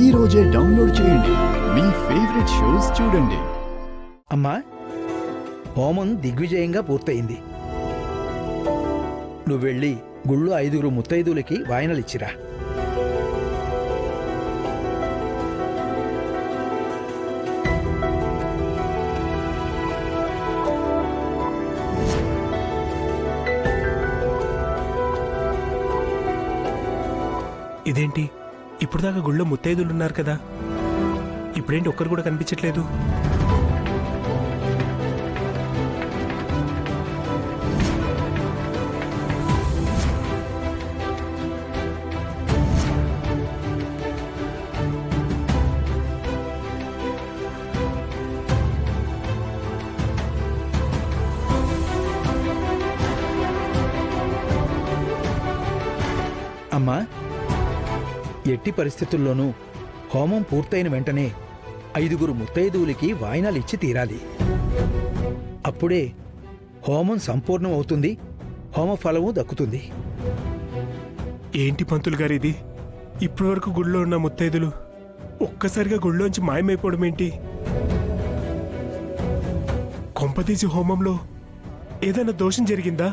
ఈ రోజే డౌన్లోడ్ చేయండి. మీ ఫేవరెట్ షోస్ చూడండి. అమ్మా, హోమం దిగ్విజయంగా పూర్తయింది. నువ్వు వెళ్ళి గుళ్ళో 5 ముత్తైదులకి వాయనలిచ్చిరా. ఇదేంటి, ఇప్పుడు దాకా గుళ్ళో ముత్తైదులున్నారు కదా, ఇప్పుడేంటి ఒక్కరు కూడా కనిపించట్లేదు? అమ్మా, ఎట్టి పరిస్థితుల్లోనూ హోమం పూర్తయిన వెంటనే 5 ముత్తైదువులకి వాయినాలిచ్చి తీరాలి. అప్పుడే హోమం సంపూర్ణం అవుతుంది, హోమఫలము దక్కుతుంది. ఏంటి పంతులు గారు ఇది? ఇప్పటి వరకు గుళ్ళో ఉన్న ముత్తైదులు ఒక్కసారిగా గుళ్ళోంచి మాయమైపోవడం ఏంటి? కొంపతీసి హోమంలో ఏదైనా దోషం జరిగిందా?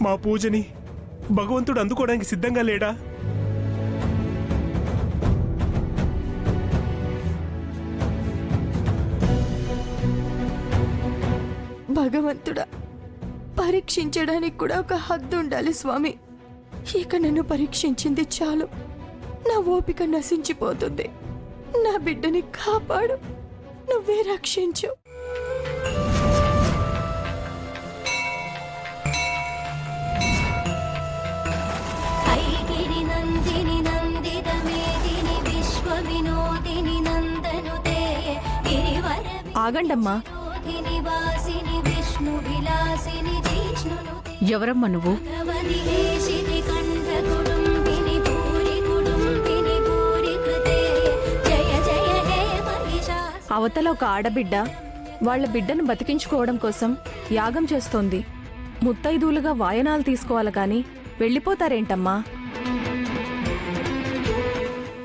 మా పూజని భగవంతుడు అందుకోవడానికి సిద్ధంగా లేడా? భగవంతుడా, పరీక్షించడానికి కూడా ఒక హద్దు ఉండాలి స్వామి. ఇక నన్ను పరీక్షించింది చాలు. నా ఓపిక నశించిపోతుంది. నా బిడ్డని కాపాడు, నువ్వే రక్షించు. ఆగండమ్మా. ఎవరమ్మా నువ్వు? అవతల ఒక ఆడబిడ్డ వాళ్ళ బిడ్డను బతికించుకోవడం కోసం యాగం చేస్తోంది. ముత్తైదువులుగా వాయనాలు తీసుకోవాలి కాని వెళ్ళిపోతారేంటమ్మా?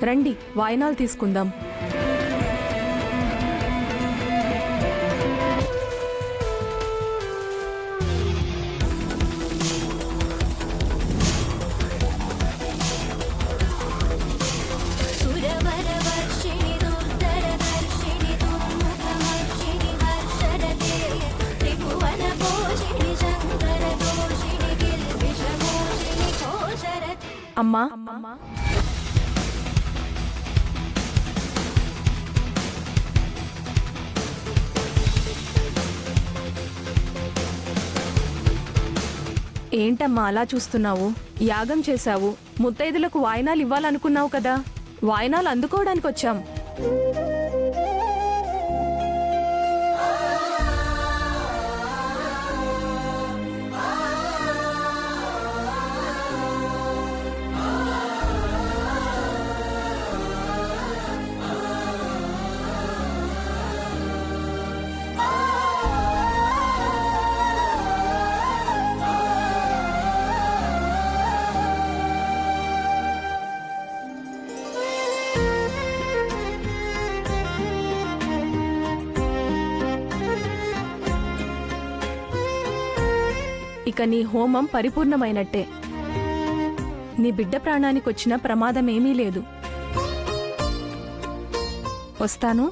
రండి, వాయనాలు తీసుకుందాం. అమ్మా, ఏంటమ్మా అలా చూస్తున్నావు? యాగం చేశావు, ముత్తైదులకు వాయనాలు ఇవ్వాలనుకున్నావు కదా, వాయనాలు అందుకోవడానికి వచ్చాం. ఇక నీ హోమం పరిపూర్ణమైనట్టే. నీ బిడ్డ ప్రాణానికొచ్చిన ప్రమాదమేమీ లేదు. వస్తాను.